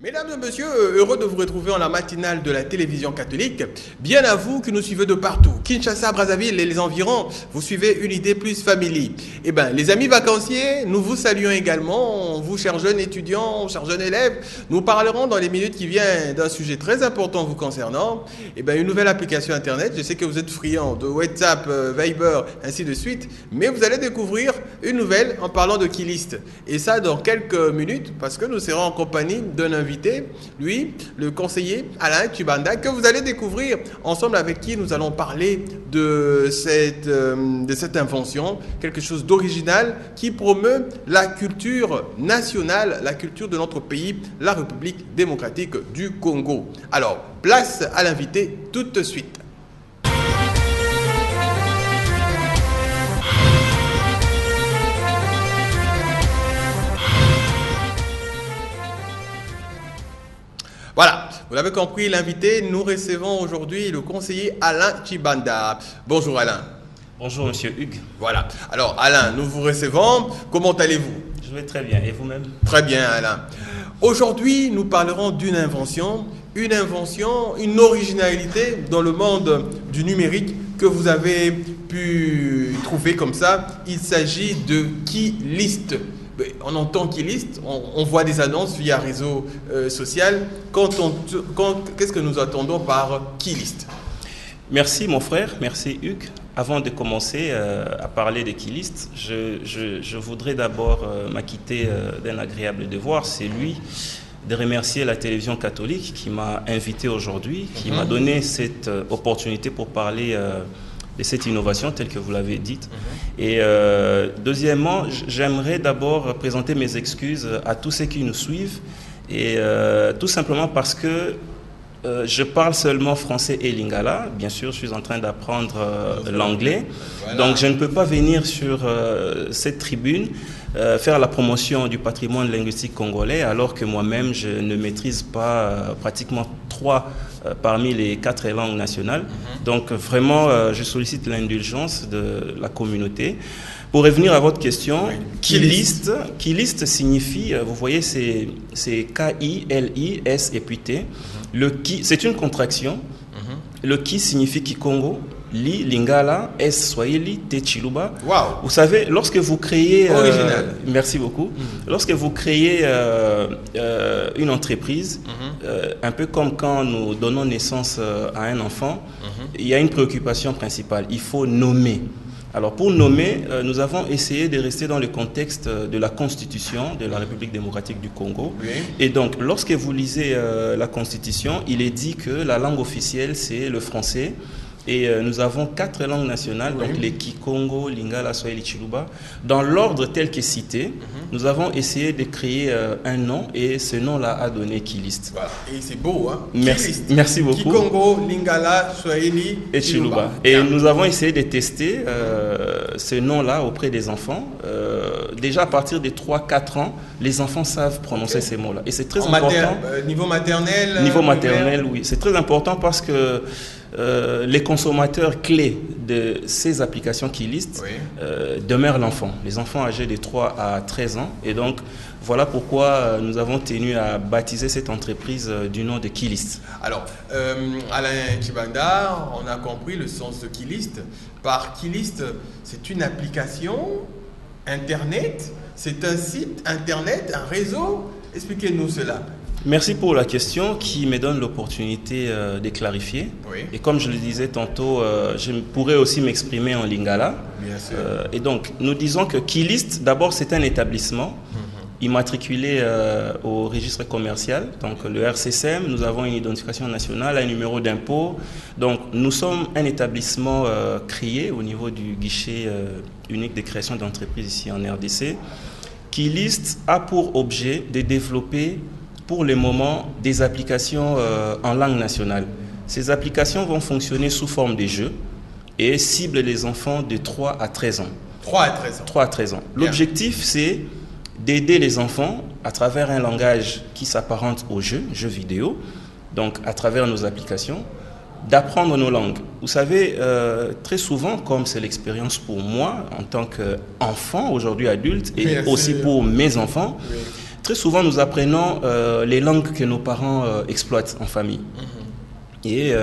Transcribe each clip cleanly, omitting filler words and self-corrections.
Mesdames et messieurs, heureux de vous retrouver en la matinale de la télévision catholique. Bien à vous qui nous suivez de partout. Kinshasa, Brazzaville et les environs, vous suivez Unité Plus Family. Eh bien, les amis vacanciers, nous vous saluons également. Vous, chers jeunes étudiants, chers jeunes élèves, nous parlerons dans les minutes qui viennent d'un sujet très important vous concernant. Eh bien, une nouvelle application Internet. Je sais que vous êtes friands de WhatsApp, Viber, ainsi de suite. Mais vous allez découvrir une nouvelle en parlant de Keylist. Et ça dans quelques minutes, parce que nous serons en compagnie d'un invité. Lui, le conseiller Alain Tchibanda, que vous allez découvrir ensemble, avec qui nous allons parler de cette invention, quelque chose d'original qui promeut la culture nationale, la culture de notre pays, la République démocratique du Congo. Alors, place à l'invité tout de suite. Voilà, vous l'avez compris, l'invité, nous recevons aujourd'hui le conseiller Alain Tchibanda. Bonjour Alain. Bonjour Monsieur Hugues. Voilà, alors Alain, nous vous recevons. Comment allez-vous? Je vais très bien. Et vous-même? Très bien Alain. Aujourd'hui, nous parlerons d'une invention, une originalité dans le monde du numérique que vous avez pu trouver comme ça. Il s'agit de Keylist. On entend Keylist, on voit des annonces via réseau social. Qu'est-ce que nous attendons par Keylist? Merci mon frère, merci Hugues. Avant de commencer à parler de Keylist, je voudrais d'abord m'acquitter d'un agréable devoir, c'est lui de remercier la télévision catholique qui m'a invité aujourd'hui, qui m'a donné cette opportunité pour parler de cette innovation telle que vous l'avez dite. Et deuxièmement, j'aimerais d'abord présenter mes excuses à tous ceux qui nous suivent, et tout simplement parce que je parle seulement français et lingala. Bien sûr, je suis en train d'apprendre l'anglais. Voilà. Donc, je ne peux pas venir sur cette tribune faire la promotion du patrimoine linguistique congolais, alors que moi-même, je ne maîtrise pas pratiquement 3 parmi les 4 langues nationales. Donc, vraiment, je sollicite l'indulgence de la communauté. Pour revenir à votre question, oui. Keylist signifie, vous voyez, c'est K-I-L-I-S et puis T. Le Ki, c'est une contraction. Le Ki signifie Kikongo, Li, Lingala, S, Swahili, T, Chiluba. Wow. Vous savez, lorsque vous créez... Original. Merci beaucoup. Lorsque vous créez une entreprise, un peu comme quand nous donnons naissance à un enfant, il y a une préoccupation principale. Il faut nommer. Alors pour nommer, nous avons essayé de rester dans le contexte de la Constitution de la République démocratique du Congo. Oui. Et donc, lorsque vous lisez la Constitution, il est dit que la langue officielle, c'est le français. Et nous avons 4 langues nationales, oui. Donc les Kikongo, Lingala, Swahili, Chiluba. Dans l'ordre tel qu'est cité, nous avons essayé de créer un nom, et ce nom-là a donné Keylist. Voilà. Et c'est beau, hein? Merci beaucoup. Kikongo, Lingala, Swahili et Chiluba. Et nous avons essayé de tester ce nom-là auprès des enfants. Déjà à partir de 3-4 ans, les enfants savent prononcer ces mots-là. Et c'est très important. Niveau maternel? Niveau maternel, oui. C'est très important parce que les consommateurs clés de ces applications Keylist demeurent l'enfant. Les enfants âgés de 3 à 13 ans. Et donc, voilà pourquoi nous avons tenu à baptiser cette entreprise du nom de Keylist. Alors, Alain Tchibanda, on a compris le sens de Keylist. Par Keylist, c'est une application Internet, c'est un site Internet, un réseau. Expliquez-nous cela. Merci pour la question qui me donne l'opportunité de clarifier. Oui. Et comme je le disais tantôt, je pourrais aussi m'exprimer en lingala. Bien sûr. Et donc, nous disons que Keylist, d'abord, c'est un établissement immatriculé au registre commercial, donc le RCCM. Nous avons une identification nationale, un numéro d'impôt. Donc, nous sommes un établissement créé au niveau du guichet unique de création d'entreprise ici en RDC. Keylist a pour objet de développer pour le moment des applications en langue nationale. Ces applications vont fonctionner sous forme de jeux et ciblent les enfants de 3 à 13 ans. 3 à 13 ans. 3 à 13 ans. L'objectif, c'est d'aider les enfants à travers un langage qui s'apparente aux jeux vidéo, donc à travers nos applications, d'apprendre nos langues. Vous savez, très souvent, comme c'est l'expérience pour moi en tant qu'enfant, aujourd'hui adulte, et aussi pour mes enfants, Très souvent, nous apprenons les langues que nos parents exploitent en famille. Et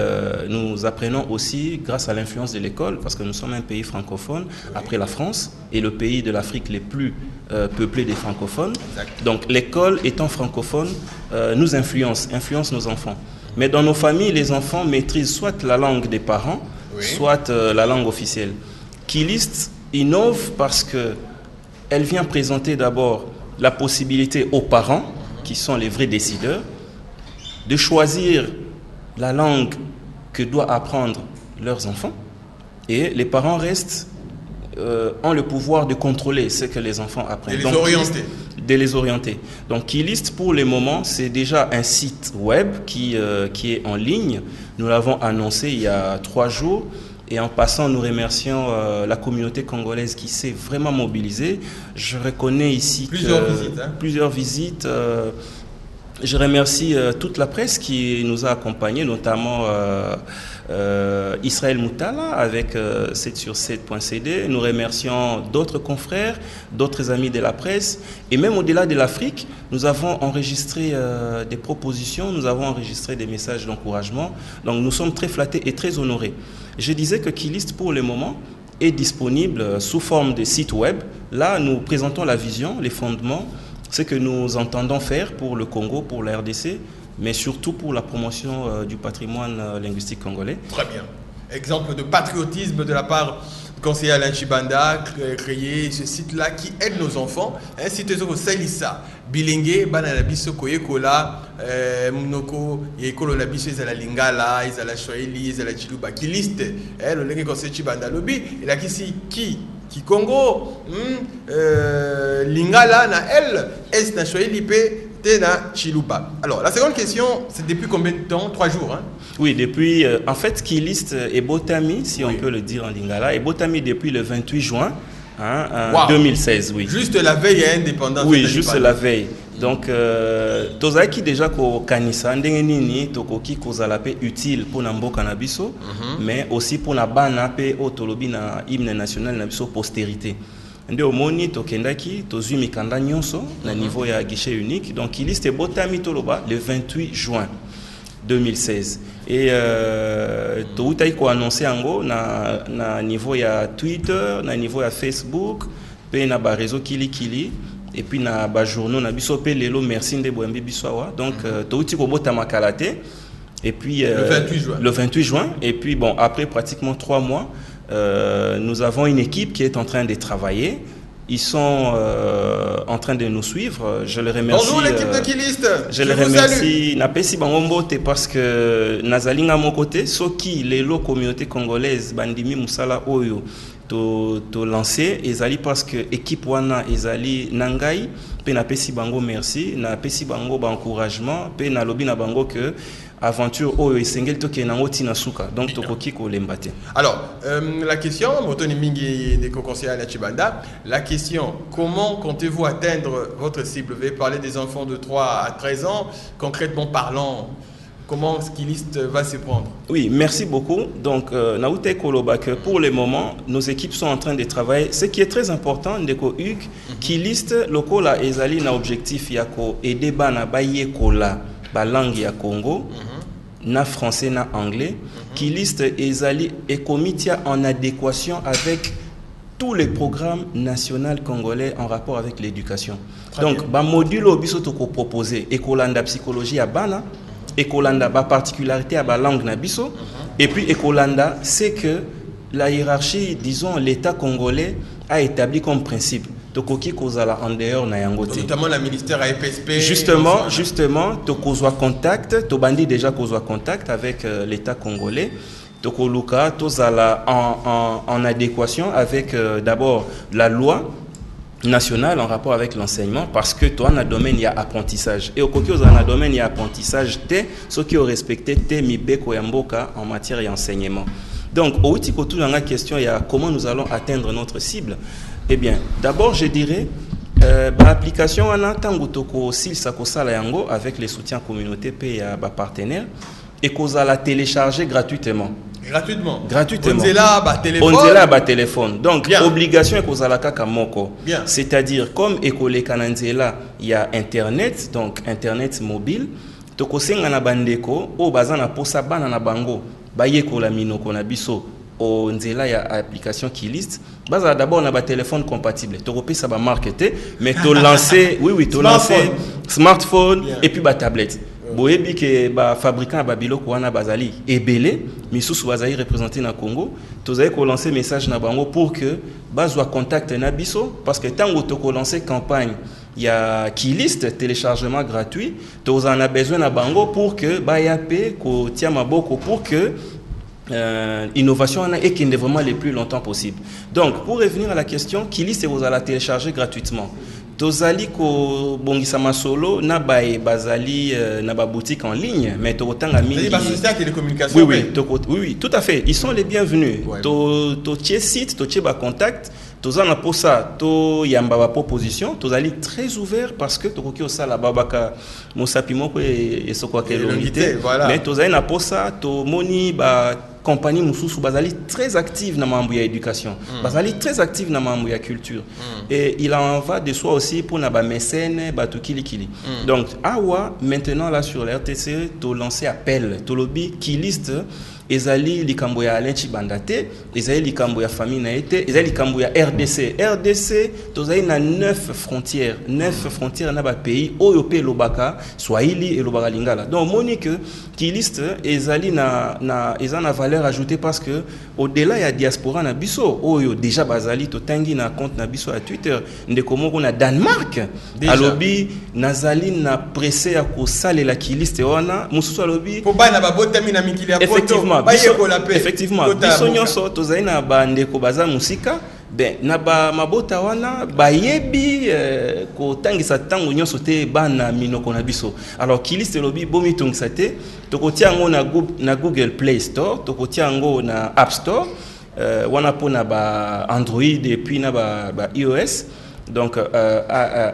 nous apprenons aussi, grâce à l'influence de l'école, parce que nous sommes un pays francophone, après la France, et le pays de l'Afrique les plus peuplés des francophones. Exact. Donc l'école étant francophone, nous influence nos enfants. Mais dans nos familles, les enfants maîtrisent soit la langue des parents, soit la langue officielle. Keylist innove parce qu'elle vient présenter d'abord la possibilité aux parents, qui sont les vrais décideurs, de choisir la langue que doivent apprendre leurs enfants, et les parents restent ont le pouvoir de contrôler ce que les enfants apprennent. De les orienter. Donc Keylist, pour le moment, c'est déjà un site web qui est en ligne. Nous l'avons annoncé il y a 3 jours. Et en passant, nous remercions la communauté congolaise qui s'est vraiment mobilisée. Je reconnais ici plusieurs visites. Je remercie toute la presse qui nous a accompagnés, notamment Israël Moutala avec 7sur7.cd. Nous remercions d'autres confrères, d'autres amis de la presse. Et même au-delà de l'Afrique, nous avons enregistré des propositions, nous avons enregistré des messages d'encouragement. Donc nous sommes très flattés et très honorés. Je disais que Keylist, pour le moment, est disponible sous forme de site web. Là, nous présentons la vision, les fondements, ce que nous entendons faire pour le Congo, pour la RDC, mais surtout pour la promotion du patrimoine linguistique congolais. Très bien. Exemple de patriotisme de la part du conseiller Alain Chibanda, créer ce site-là qui aide nos enfants. Un site de Salissa, bilingue, bananabiso, koyekola, munoko, yekolo nabiso, ils la lingala, ils la swahili, ils la chiluba, qui liste, le conseiller Chibanda lobby, et là qui Congo, lingala na elle, est na swahili pe na chiluba. Alors la seconde question, c'est depuis combien de temps? 3 jours, hein? Oui, depuis, en fait, Keylist est Botami, si on peut le dire en lingala, et Botami depuis le 28 juin 2016, oui. Juste la veille à indépendance. Oui, juste la veille. Donc, tozaki déjà ko kanisa ndenge nini tokoki kozala pe utile pour mboka na biso, mais aussi pour na bana pe otolobi na hymne national na biso postérité. Nde omoni tokendaki tozwi mikanda nyonso na niveau ya guichet unique. Donc Keylist est Botami toloba le 28 juin 2016. Et toutai ko annoncer ango na niveau ya Twitter, na niveau ya Facebook, pe na ba réseau kili et puis na ba journaux na biso pe lelo merci nde boyambi bisowa. Donc touti ko botama kalate et puis le 28 juin et puis bon après pratiquement 3 mois nous avons une équipe qui est en train de travailler. Ils sont en train de nous suivre. Je les remercie. Bonjour l'équipe de Keylist. Je les remercie. Napesi bangombote parce que nazalinga mon côté, soki lelo communauté congolaise bandimi musala oyo to lancer ezali parce que équipe wana ezali nangai pe napesi bango merci, napesi bango ba encouragement pe na lobi na bango que aventure oyo esengeli to kenango tina suka donc tokoki ko lembate. Alors la question Motoni Mingi de conseiller Alain Chibanda, la question comment comptez-vous atteindre votre cible? Vous avez parlé des enfants de 3 à 13 ans, concrètement parlant, comment Keylist va se prendre? Oui, merci beaucoup. Donc naouté koloba que pour le moment nos équipes sont en train de travailler. Ce qui est très important ndeko Hugues, Keylist lokola ezali na objectif ya ko aider bana baye kola ba langue ya Congo, na français na anglais, Keylist ezali et comitia en adéquation avec tous les programmes nationaux congolais en rapport avec l'éducation. Donc ba module obiso to ko proposer ekolanda psychologie à bana, ekolanda ba particularité à ba langue na biso, et puis ekolanda c'est que la hiérarchie, disons l'état congolais a établi comme principe tokoki kozala en dehors na yangote. Notamment la ministère à EPSP. Justement, tokozwa contact, tobandi déjà kozwa contact avec l'état congolais. Tokoluka tozala en adéquation avec d'abord la loi nationale en rapport avec l'enseignement parce que toi na domaine il y a apprentissage et au koki na domaine il y a apprentissage te ceux qui ont respecté te mibeko ya mboka en matière d'enseignement. Donc au tiko tout dans la question il y a comment nous allons atteindre notre cible. Eh bien, d'abord, je dirais, l'application en tango toko silsa kosala yango avec les soutiens communautaires et partenaires et qu'on la télécharger gratuitement. Gratuitement. Gratuitement. On est là, bah téléphone. On est là, bah téléphone. Donc, Bien. obligation est qu'aux alaka kamoko. Bien. C'est-à-dire, comme école kananzela, il y a Internet, donc Internet mobile. Toko senga na bandeko, o bazana posa bana na bango, baye ko la minoko na biso. Au nzela ya application qui liste baza d'abord on a ba téléphone compatible to ça ba marketer mais to lancer oui to lancer smartphone et puis ba tablette boyebi que ba fabricant ba biloko wana bazali ebele misusu bazali représenté na Congo tozali ko lancer message na bango pour que bazwa contact na biso parce que tango to ko lancer campagne il y a qui liste téléchargement gratuit to en a besoin na bango pour que ba yape ko tia maboko pour que innovation et qui n'est vraiment les plus longtemps possible. Donc, pour revenir à la question, Kili, c'est vous allez télécharger gratuitement. Tozali ko bongisa masolo na bae bazali na ba boutique en ligne mais to tanga mingi ba société de télécommunication oui tout à fait ils sont les bienvenus ouais. To tie site to tie ba contact tozana pour ça to yamba ba proposition tozali très ouvert parce que to koki osala babaka mosapimo ko et sokwa ke longité mais tozali na pour ça to moni ba compagnie mususu bazali très active na mambo ya éducation bazali très active na mambo ya culture et il en va de soi aussi pour na ba mécène ba to kili donc awa maintenant là sur la RTC to lancer appel to lobby qui liste ezali likambo ya Alain Chibandate ezali likambo ya famille na été ezali likambo ya RDC tozali na 9 frontières na ba pays oyo pe lobaka Swahili et lobaka lingala donc monique qui liste ezali na valeur ajoutée parce que au-delà ya diaspora na biso oyo déjà bazali to tangi na compte na biso à Twitter ndeko moko na Danemark alobi nazali na pressé ya ko salela qui liste wana mususu alobi po ba na ba botami na mikili ya poto effectivement biso nyonso tozali na bandeko baza musika ben na ba mabota wana bayebi ko tangisa tango nyonso te bana minoko na biso alors kiliste lobi bomi tongisa te tokotia ngo na Google Play Store tokotia ngo na App Store wana pona ba Android et puis na ba iOS donc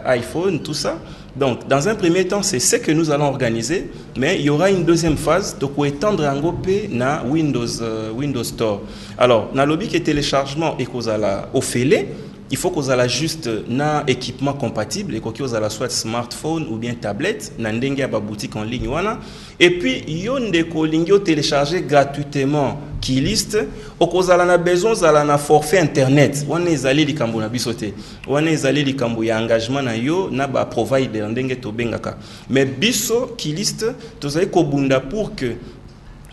iPhone tout ça. Donc, dans un premier temps, c'est ce que nous allons organiser, mais il y aura une deuxième phase, donc pour étendre en groupe na Windows Store. Alors, dans le lobby qui est téléchargement et qu'on a au fêlé, il faut qu'on ait juste un équipement compatible et qu'on ait soit smartphone ou bien tablette, n'andenge à boutique en ligne wana. Et puis il y a des collingos télécharger gratuitement qui liste au qu'on a besoin d'un forfait internet. On est allé les cambo na bisoté. On est allé les cambo ya engagement na yo na ba provider ndenge to bengaka. Mais biso qui liste tous ay ko bunda pour que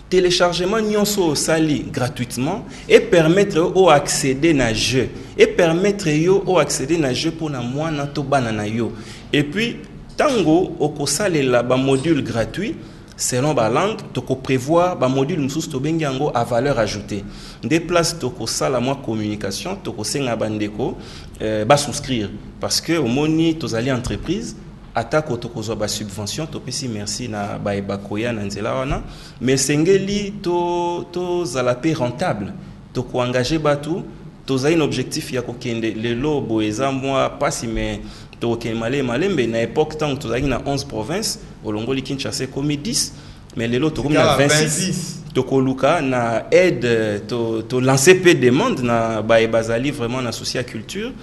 téléchargement nyonso sali gratuitement et permettre au accéder na jeu et permettre yo au accéder na jeu pour na mwana to bana na yo et puis tango oko salela ba module gratuit selon ba langue to ko prévoir ba module mususu to bengi yango à valeur ajoutée des places to ko sala moi communication to ko senga bandeko ba souscrire parce que au moni to zali entreprise attaque autokozo ba subvention to pesi merci na ba ebakoya na nzela wana mais sengeli to zalape rentable to ko engager batu to za un objectif ya ko kende lelo boeza moi pas mais to ke malembe na époque tant to za na 11 provinces olongoli Kinshasa comme 10 mais lelo to comme na 26 to ko luka na aide to lancer peu demande na ba bazali vraiment na social culture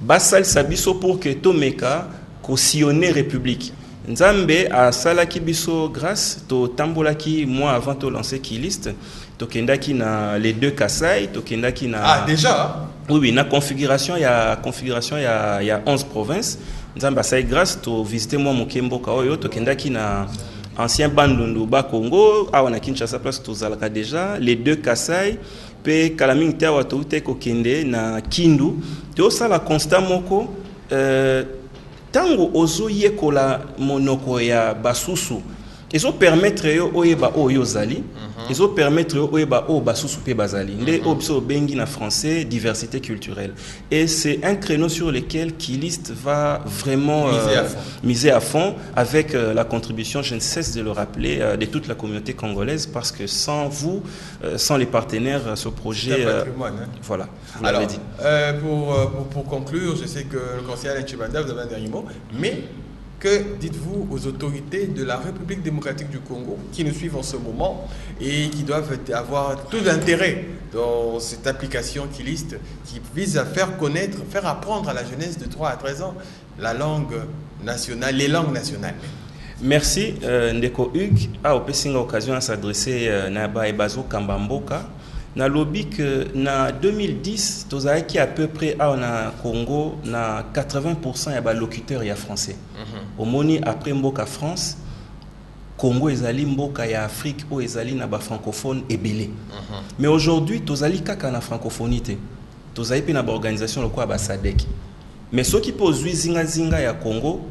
basal sabiso pour que to meka cautionner République. Nzambe a salaki biso grâce to tambolaki moi avant de lancer qui liste to kendaki na les deux Kasai to kendaki na ah déjà oui na configuration il y a 11 provinces Nzambe a salaki grâce to visiter moi Mokembo kaoyo to kendaki na ancien Bandundu ba Congo a wana Kinshasa place to zalaka déjà les deux Kasai pe kalaming tawa to te ko kende na Kindu to sala constat moko tango ozo yekola monoko ya basusu ezo permettre yo oyeba oyo zali ezo permettre yo oyeba o basusu pe bazali nde obso bengi na français diversité culturelle et c'est un créneau sur lequel Kilist va vraiment miser à fond avec la contribution, je ne cesse de le rappeler, de toute la communauté congolaise parce que sans vous sans les partenaires ce projet voilà vous l'avez dit. Pour conclure, je sais que le conseiller Alain Chibanda vous avez un dernier mot mais Que dites-vous aux autorités de la République démocratique du Congo qui nous suivent en ce moment et qui doivent avoir tout l'intérêt dans cette application Kilist qui vise à faire connaître, faire apprendre à la jeunesse de 3 à 13 ans la langue nationale, les langues nationales? Merci, Ndeko Hugues. A opésinga occasion à s'adresser à Baebazo Kambamboka. Na lobby que na 2010, tozai qui à peu près au Congo na 80% ya ba locuteurs ya français. Au moni après mboka France, Congo ezali mboka ya Afrique ou ezali na ba francophone ebele. Mais aujourd'hui tozali kaka na francophonie. Tozai pe na ba organisation lokwa ba SADC. Mais ceux qui posent zinga ya Congo,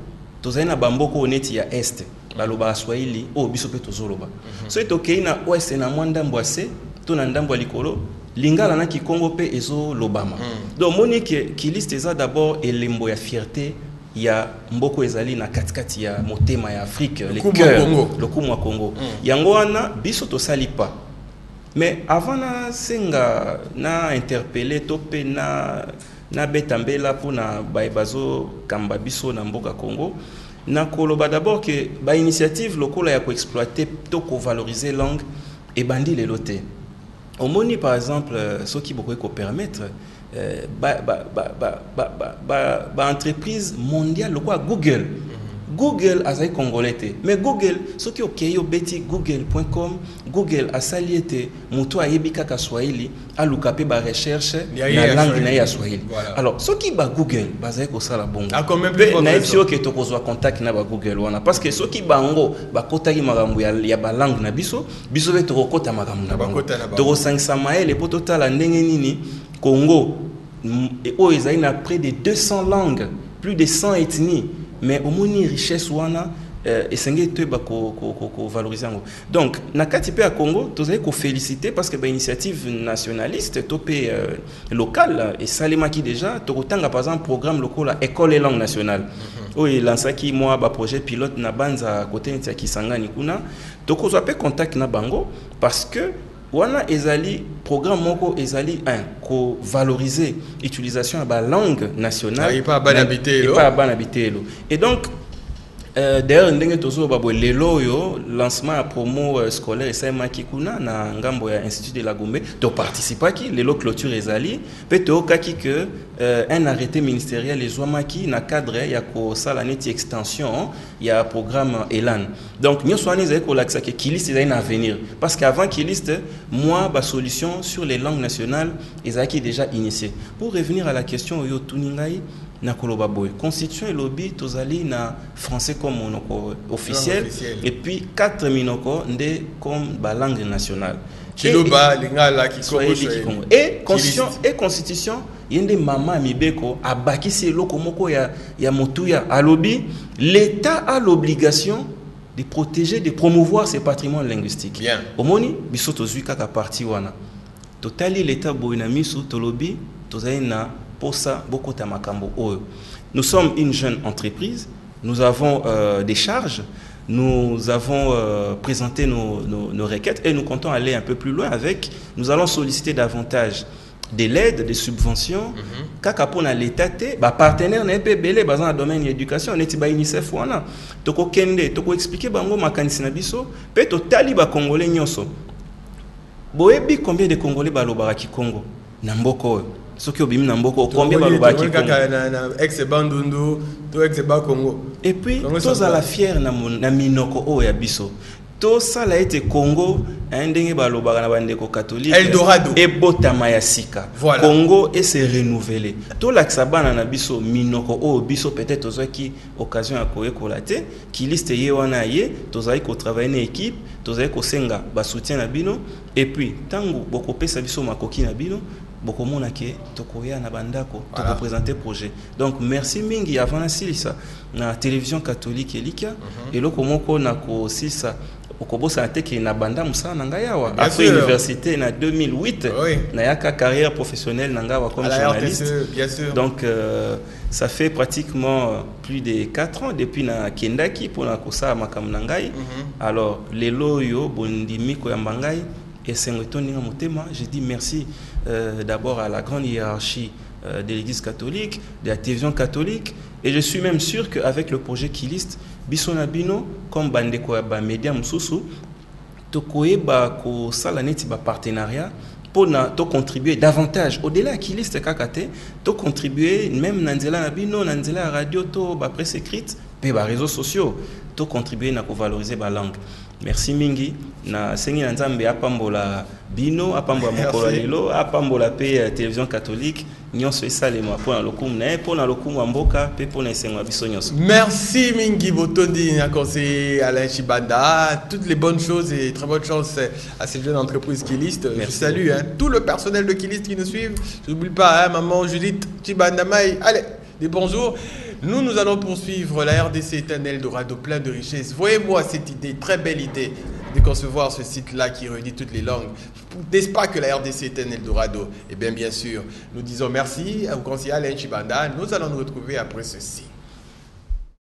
tozai na ba mboko oneti ya Est, baloba Swahili o biso pe tozoloba. So etokei na Ouest na mwanda mbwase na ndambo likolo lingala na Kikongo pe ezo lobama. Donc monique Kilist eza d'abord elembo ya fierté ya mboko ezali na katikati ya motema ya Afrique, le cœur le kumwa Congo. Yango wana biso to sali pas. Mais avant na senga na interpeller topé na betambela pour na Baebazo kamba biso na mboka Congo. Na koloba d'abord que ba initiative lokola ya ko exploiter to ko valoriser langue et bandi les loté. Au moni par exemple ce qui beaucoup permettre entreprise mondiale quoi Google Google a ça congolais mais Google ce qui ok beti google.com Google a saliété muto ayebika ka Swahili a lukape ba recherche na langue na ya Swahili. Alors ce qui ba Google bazaye ko sala bongo a quand même plus na epsio que to kozwa contact na ba Google wana parce que ce qui bango ba kotaki makambo ya ba langue na biso be to kota makambo na bango to 500 maele po total ndenge nini Congo et oh ils ont près de 200 langues plus de 100 ethnies mais au moins richesse wana et sengé te ba ko valoriser. Donc na kati pe à Congo tu avez ko féliciter parce que ba initiative nationaliste topé local et salima qui déjà to kotanga par exemple programme local école et langue nationale oui lansaki moi ba projet pilote na banza côté ya Kisangani kuna to ko pe contact na bango parce que wana ezali programme moko ezali ko valoriser utilisation de la langue nationale et pas banabité et donc d'ailleurs ndenge tozo babo lelo yo lancement à promo scolaire ça maki kuna na ngambo ya institut de la Gombe to participa ki lelo clôture ezali pe to kaki que un arrêté ministériel ezwamaki na cadre ya ko sala neti extension ya programme Elan. Donc nous soani zay ko laksa que Kilist ezali na avenir parce qu'avant Kilist moi ba solution sur les langues nationales ezaki déjà initié. Pour revenir à la question yo tuningai na koloba boy constitution et lobby tozali na français comme monoko officiel et puis 4 minoko nde comme ba langue nationale kiloba lingala Kikongo et constitution yende mama mibeko abakisi loko moko ya motuya alobi l'état a l'obligation de protéger de promouvoir ses patrimoines linguistiques. Bien omoni biso tozui kaka parti wana totali l'état boyna misu tolobi tozali na Posa Bokota Makambo Oyo. Nous sommes une jeune entreprise, nous avons des charges, nous avons présenté nos requêtes et nous comptons aller un peu plus loin avec, nous allons solliciter davantage de l'aide, des subventions, kaka pona l'état ba partenaire na pe belé bazan na domaine éducation neti ba UNICEF wana toko kende toko expliquer bango makanisi na biso pe to tali ba congolais nyonso. Boyebi combien de congolais balobara ki Congo na mboko soki obimi na mboko combien baloba ki ex bandundu to ex ba Congo et puis tous à la fière na minoko o ya biso to sala ete Congo ndenge baloba na bandeko catholique Eldorado et botama ya sika voilà. Congo et se renouveler to laksa bana na biso minoko o biso peut-être ozaki occasion ya koyekola te Kilist ye wana ye tozali ko travailler na équipe tozali ko senga ba soutien na bino et puis tango boko pesa biso makoki na bino bokomona ke tokoya na bandako to présenter projet. Donc merci mingi avant na silisa na télévision catholique elika et loko moko na ko silisa okobosa teke na banda musala na ngayawa après université na 2008 na yaka carrière professionnelle na ngawa comme journaliste bien sûr. Donc ça fait pratiquement plus de 4 ans depuis na kendaki pour na kosa makam na ngai. Alors lelo yo bondimi ko ya mbangai et c'est un motema. Je dis merci d'abord à la grande hiérarchie de l'Église catholique, de la télévision catholique. Et je suis même sûr qu'avec le projet Kilist, Bisonabino, comme Bandeko Média Moussoussou, Tokoeba ko salaneti ba partenariat pour contribuer davantage au-delà de Kilist kakate, to contribuer même nanzela nabino, nanzela radio, to ba presse écrite, pe ba réseaux sociaux, to contribuer na ko valoriser ba langue. Merci mingi na sengi na nzambe apambola bino apambola mokolo lelo apambola pe télévision catholique nyonso esalema pona lokumu na pona lokumu mboka pe pona esengo biso nyonso. Merci mingi botondi na conseiller Alain Chibanda, toutes les bonnes choses et très bonne chance à cette jeune entreprise Kilist. Je salue tout le personnel de Kilist qui nous suivent. Je n'oublie pas maman Judith Chibanda Maï. Allez, des bonjours. Nous allons poursuivre. La RDC est un Eldorado plein de richesses. Voyez-moi cette idée, très belle idée, de concevoir ce site-là qui réunit toutes les langues. N'est-ce pas que la RDC est un Eldorado? Eh bien sûr, nous disons merci au conseiller Alain Chibanda. Nous allons nous retrouver après ceci.